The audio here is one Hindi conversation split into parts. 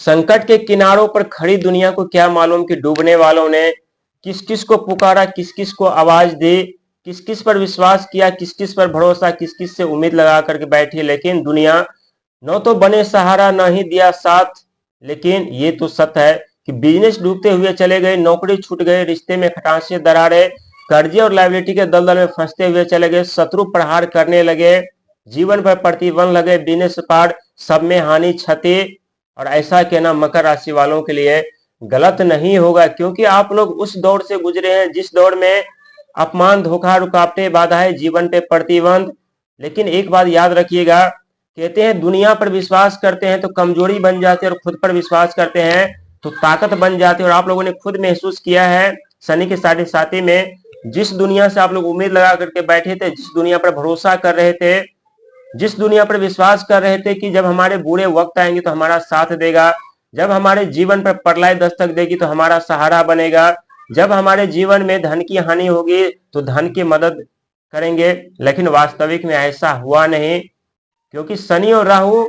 संकट के किनारों पर खड़ी दुनिया को क्या मालूम कि डूबने वालों ने किस किस को पुकारा, किस किस को आवाज दी, किस किस पर विश्वास किया, किस किस पर भरोसा, किस किस से उम्मीद लगा करके बैठी, लेकिन दुनिया न तो बने सहारा न ही दिया साथ। लेकिन ये तो सत्य है कि बिजनेस डूबते हुए चले गए, नौकरी छूट गए, रिश्ते में खटासे दरारे, कर्जे और लाइबिलिटी के दलदल में फंसते हुए चले गए, शत्रु प्रहार करने लगे, जीवन पर प्रतिबंध लगे, बिजनेस पार, सब में हानि क्षति। और ऐसा कहना मकर राशि वालों के लिए गलत नहीं होगा, क्योंकि आप लोग उस दौर से गुजरे हैं जिस दौर में अपमान, धोखा, रुकावटें, बाधाएं, जीवन पे प्रतिबंध। लेकिन एक बात याद रखिएगा, कहते हैं दुनिया पर विश्वास करते हैं तो कमजोरी बन जाती है, और खुद पर विश्वास करते हैं तो ताकत बन जाती है। और आप लोगों ने खुद महसूस किया है शनि के साढ़े साथी में, जिस दुनिया से आप लोग उम्मीद लगा करके बैठे थे, जिस दुनिया पर भरोसा कर रहे थे, जिस दुनिया पर विश्वास कर रहे थे कि जब हमारे बुरे वक्त आएंगे तो हमारा साथ देगा, जब हमारे जीवन पर प्रलय दस्तक देगी तो हमारा सहारा बनेगा, जब हमारे जीवन में धन की हानि होगी तो धन की मदद करेंगे, लेकिन वास्तविक में ऐसा हुआ नहीं। क्योंकि शनि और राहु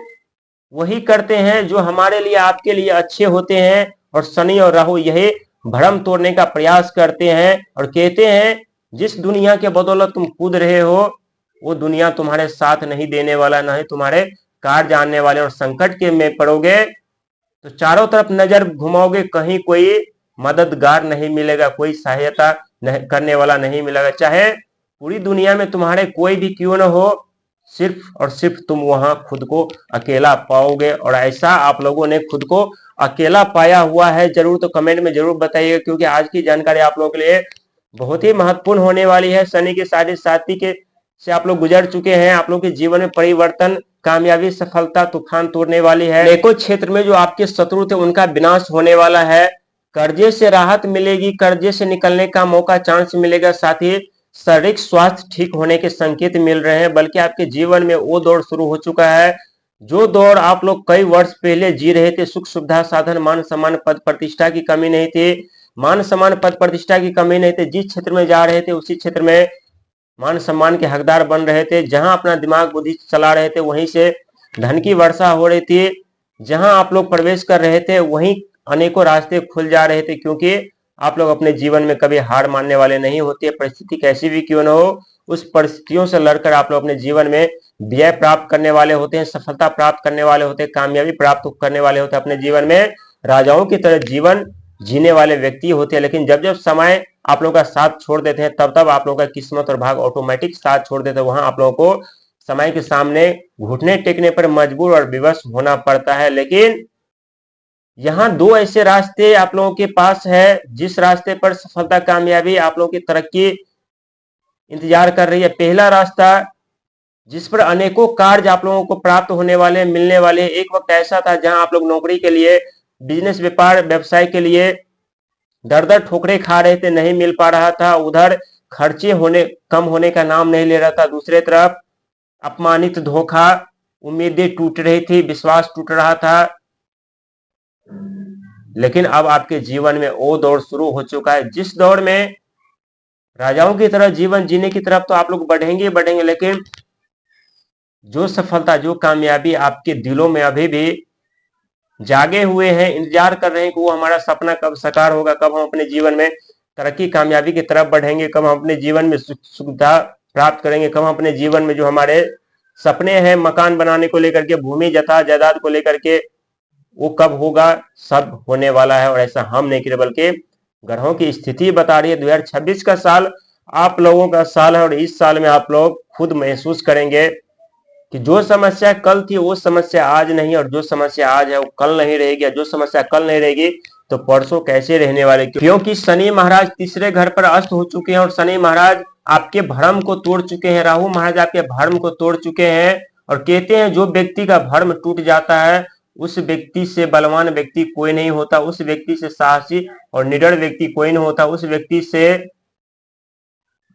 वही करते हैं जो हमारे लिए, आपके लिए अच्छे होते हैं, और शनि और राहु यही भ्रम तोड़ने का प्रयास करते हैं और कहते हैं जिस दुनिया के बदौलत तुम कूद रहे हो वो दुनिया तुम्हारे साथ नहीं देने वाला, ना ही तुम्हारे कार जानने वाले, और संकट के में पड़ोगे तो चारों तरफ नजर घुमाओगे, कहीं कोई मददगार नहीं मिलेगा, कोई सहायता करने वाला नहीं मिलेगा। चाहे पूरी दुनिया में तुम्हारे कोई भी क्यों न हो, सिर्फ और सिर्फ तुम वहां खुद को अकेला पाओगे। और ऐसा आप लोगों ने खुद को अकेला पाया हुआ है जरूर तो कमेंट में जरूर बताइएगा, क्योंकि आज की जानकारी आप लोगों के लिए बहुत ही महत्वपूर्ण होने वाली है। शनि के साढ़े साथी के से आप लोग गुजर चुके हैं, आप लोगों के जीवन में परिवर्तन, कामयाबी, सफलता तूफान तोड़ने वाली है। अनेकों क्षेत्र में जो आपके शत्रु थे उनका विनाश होने वाला है, कर्जे से राहत मिलेगी, कर्जे से निकलने का मौका, चांस मिलेगा, साथ ही शारीरिक स्वास्थ्य ठीक होने के संकेत मिल रहे हैं। बल्कि आपके जीवन में वो दौर शुरू हो चुका है जो दौर आप लोग कई वर्ष पहले जी रहे थे। सुख सुविधा, साधन, मान सम्मान, पद प्रतिष्ठा की कमी नहीं थी, मान सम्मान, पद प्रतिष्ठा की कमी नहीं थी। जिस क्षेत्र में जा रहे थे उसी क्षेत्र में मान सम्मान के हकदार बन रहे थे, जहां अपना दिमाग बुद्धि चला रहे थे वहीं से धन की वर्षा हो रही थी, जहां आप लोग प्रवेश कर रहे थे वहीं अनेकों रास्ते खुल जा रहे थे। क्योंकि आप लोग अपने जीवन में कभी हार मानने वाले नहीं होते, परिस्थिति कैसी भी क्यों न हो उस परिस्थितियों से लड़कर आप लोग अपने जीवन में विजय प्राप्त करने वाले होते हैं, सफलता प्राप्त करने वाले होते हैं, कामयाबी प्राप्त करने वाले होते हैं, अपने जीवन में राजाओं की तरह जीवन जीने वाले व्यक्ति होते हैं। लेकिन जब जब समय आप लोगों का साथ छोड़ देते हैं तब तब आप लोगों का किस्मत और भाग ऑटोमेटिक साथ छोड़ देते हैं, वहां आप लोगों को समय के सामने घुटने टेकने पर मजबूर और विवश होना पड़ता है। लेकिन यहाँ दो ऐसे रास्ते आप लोगों के पास है, जिस रास्ते पर सफलता, कामयाबी, आप लोगों की तरक्की इंतजार कर रही है। पहला रास्ता जिस पर अनेकों कार्य आप लोगों को प्राप्त होने वाले, मिलने वाले। एक वक्त ऐसा था जहां आप लोग नौकरी के लिए, बिजनेस, व्यापार, व्यवसाय के लिए दर दर ठोकरे खा रहे थे, नहीं मिल पा रहा था। उधर खर्चे कम होने का नाम नहीं ले रहा था, दूसरे तरफ अपमानित, धोखा, उम्मीदें टूट रही थी, विश्वास टूट रहा था। लेकिन अब आपके जीवन में वो दौर शुरू हो चुका है जिस दौर में राजाओं की तरह जीवन जीने की तरफ तो आप लोग बढ़ेंगे बढ़ेंगे, लेकिन जो सफलता, जो कामयाबी आपके दिलों में अभी भी जागे हुए हैं, इंतजार कर रहे हैं कि वो हमारा सपना कब साकार होगा, कब हम अपने जीवन में तरक्की, कामयाबी की तरफ बढ़ेंगे, कब हम अपने जीवन में सुविधा प्राप्त करेंगे, कब हम अपने जीवन में जो हमारे सपने हैं मकान बनाने को लेकर के, भूमि जथा जायदाद को लेकर के, वो कब होगा। सब होने वाला है। और ऐसा हम नहीं करे बल्कि ग्रहों की स्थिति बता रही है। 2026 का साल आप लोगों का साल है, और इस साल में आप लोग खुद महसूस करेंगे कि जो समस्या कल थी वो समस्या आज नहीं, और जो समस्या आज है वो कल नहीं रहेगी, जो समस्या कल नहीं रहेगी तो परसों कैसे रहने वाले। क्योंकि शनि महाराज तीसरे घर पर अस्त हो चुके हैं, और शनि महाराज आपके भ्रम को तोड़ चुके हैं, राहु महाराज आपके भ्रम को तोड़ चुके हैं। और कहते हैं जो व्यक्ति का भ्रम टूट जाता है उस व्यक्ति से बलवान व्यक्ति कोई नहीं होता, उस व्यक्ति से साहसी और निडर व्यक्ति कोई नहीं होता, उस व्यक्ति से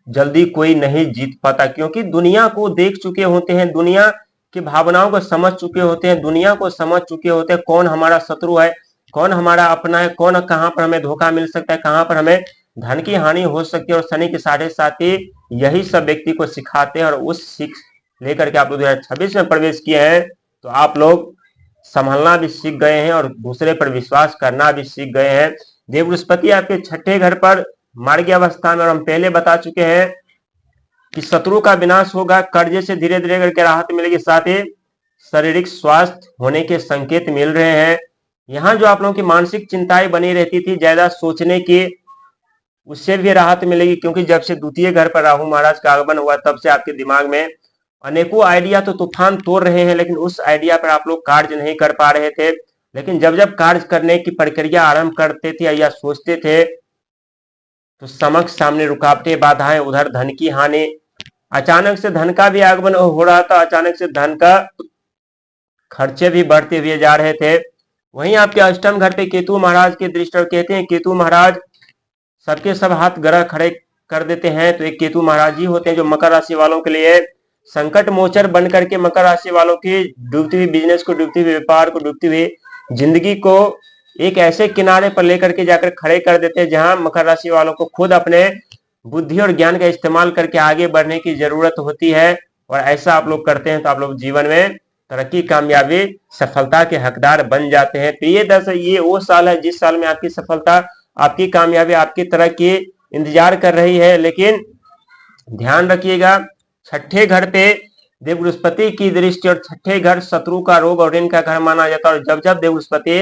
जल्दी कोई नहीं जीत पाता। क्योंकि दुनिया को देख चुके होते हैं, दुनिया की भावनाओं को समझ चुके होते हैं, दुनिया को समझ चुके होते हैं कौन हमारा शत्रु है, कौन हमारा अपना है, कौन कहां पर हमें धोखा मिल सकता है, कहां पर हमें धन की हानि हो सकती है। और शनि के साढ़े साथी यही सब व्यक्ति को सिखाते हैं, और उस सीख लेकर के आप लोग 2026 में प्रवेश किए हैं तो आप लोग संभलना भी सीख गए हैं और दूसरे पर विश्वास करना भी सीख गए हैं। देव बृहस्पति आपके छठे घर पर मार्गी अवस्था में, और हम पहले बता चुके हैं कि शत्रु का विनाश होगा, कर्जे से धीरे धीरे करके राहत मिलेगी, साथ ही शारीरिक स्वास्थ्य होने के संकेत मिल रहे हैं। यहाँ जो आप लोगों की मानसिक चिंताएं बनी रहती थी ज्यादा सोचने की, उससे भी राहत मिलेगी, क्योंकि जब से द्वितीय घर पर राहु महाराज का आगमन हुआ तब से आपके दिमाग में अनेकों आइडिया तो तूफान तोड़ रहे हैं, लेकिन उस आइडिया पर आप लोग कार्य नहीं कर पा रहे थे। लेकिन जब जब कार्य करने की प्रक्रिया आरंभ करते थे या सोचते थे तो समक्ष सामने रुकावटें, बाधाएं, उधर धन की हानि, अचानक से धन का भी आगमन हो रहा था, अचानक से धन का खर्चे भी बढ़ते हुए जा रहे थे। वहीं आपके अष्टम घर पे केतु महाराज की दृष्टि, और कहते हैं केतु महाराज सबके सब हाथ ग्रह खड़े कर देते हैं, तो एक केतु महाराज ही होते हैं जो मकर राशि वालों के लिए संकट मोचर बन करके मकर राशि वालों की डूबती हुई बिजनेस को, डूबती हुई व्यापार को, डूबती हुई जिंदगी को एक ऐसे किनारे पर लेकर के जाकर खड़े कर देते हैं जहां मकर राशि वालों को खुद अपने बुद्धि और ज्ञान का इस्तेमाल करके आगे बढ़ने की जरूरत होती है। और ऐसा आप लोग करते हैं तो आप लोग जीवन में तरक्की, कामयाबी, सफलता के हकदार बन जाते हैं। प्रिय दर्शक, ये वो साल है जिस साल में आपकी सफलता, आपकी कामयाबी, आपकी तरक्की इंतजार कर रही है। लेकिन ध्यान रखिएगा, छठे घर पे देव बृहस्पति की दृष्टि, और छठे घर शत्रु का, रोग और ऋण का घर माना जाता है। और जब जब देव बृहस्पति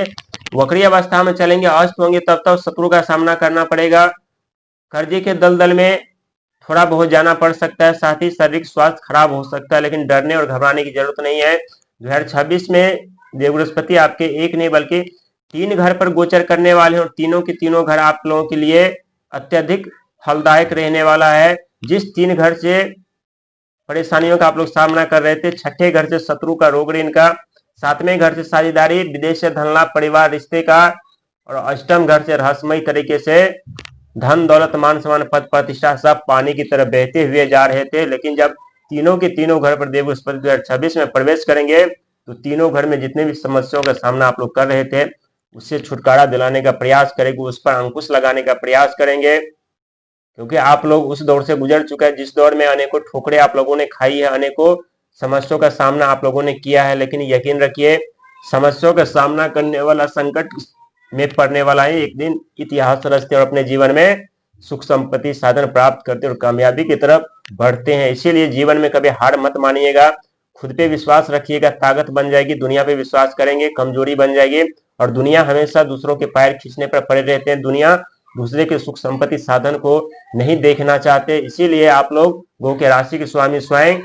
वक्री अवस्था में चलेंगे, अस्त होंगे, तब तब शत्रु का सामना करना पड़ेगा। कर्जे के दलदल में थोड़ा बहुत जाना पड़ सकता है, साथ ही शारीरिक स्वास्थ्य खराब हो सकता है, लेकिन डरने और घबराने की जरूरत नहीं है। 2026 में देव बृहस्पति आपके एक नहीं बल्कि 3 घर पर गोचर करने वाले हैं, और तीनों के तीनों घर आप लोगों के लिए अत्यधिक फलदायक रहने वाला है। जिस 3 घर से परेशानियों का आप लोग सामना कर रहे थे, छठे घर से शत्रु का, रोग ऋण का, 7वें घर से साझेदारी, विदेश से धन लाभ, परिवार रिश्ते का, और अष्टम घर से रहस्यमय तरीके से धन दौलत, मान सम्मान, पद प्रतिष्ठा सब पानी की तरफ बहते हुए जा रहे थे। लेकिन जब तीनों के तीनों घर पर देव बृहस्पति 2026 में प्रवेश करेंगे तो तीनों घर में जितने भी समस्याओं का सामना आप लोग कर रहे थे उससे छुटकारा दिलाने का प्रयास करेंगे, उस पर अंकुश लगाने का प्रयास करेंगे। क्योंकि आप लोग उस दौर से गुजर चुके हैं जिस दौर में अनेकों ठोकरें आप लोगों ने खाई है, अनेकों समस्याओं का सामना आप लोगों ने किया है। लेकिन यकीन रखिए, समस्याओं का सामना करने वाला, संकट में पड़ने वाला है, एक दिन इतिहास रचते और अपने जीवन में सुख संपत्ति साधन प्राप्त करते और कामयाबी की तरफ बढ़ते हैं। इसीलिए जीवन में कभी हार मत मानिएगा, खुद पे विश्वास रखिएगा, ताकत बन जाएगी। दुनिया पे विश्वास करेंगे, कमजोरी बन जाएगी। और दुनिया हमेशा दूसरों के पैर खींचने पर पड़े रहते हैं, दुनिया दूसरे के सुख संपत्ति साधन को नहीं देखना चाहते। इसीलिए आप लोगों के राशि के स्वामी स्वयं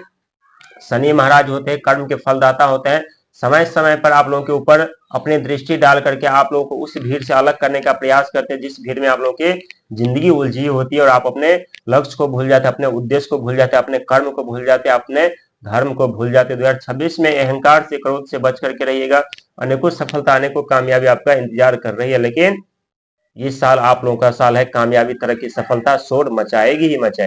शनि महाराज होते हैं, कर्म के फलदाता होते हैं। समय समय पर आप लोगों के ऊपर अपनी दृष्टि डाल करके आप लोगों को उस भीड़ से अलग करने का प्रयास करते हैं जिस भीड़ में आप लोगों की जिंदगी उलझी होती है, और आप अपने लक्ष्य को भूल जाते हैं, अपने उद्देश्य को भूल जाते हैं, अपने कर्म को भूल जाते हैं, अपने धर्म को भूल जाते हैं। 2026 में अहंकार से, क्रोध से बच करके रहिएगा। अनेकों सफलता, अनेकों कामयाबी आपका इंतजार कर रही है। लेकिन ये साल आप लोगों का साल है कामयाबी, तरक्की, सफलता, शोर मचाएगी ही मचाएगी।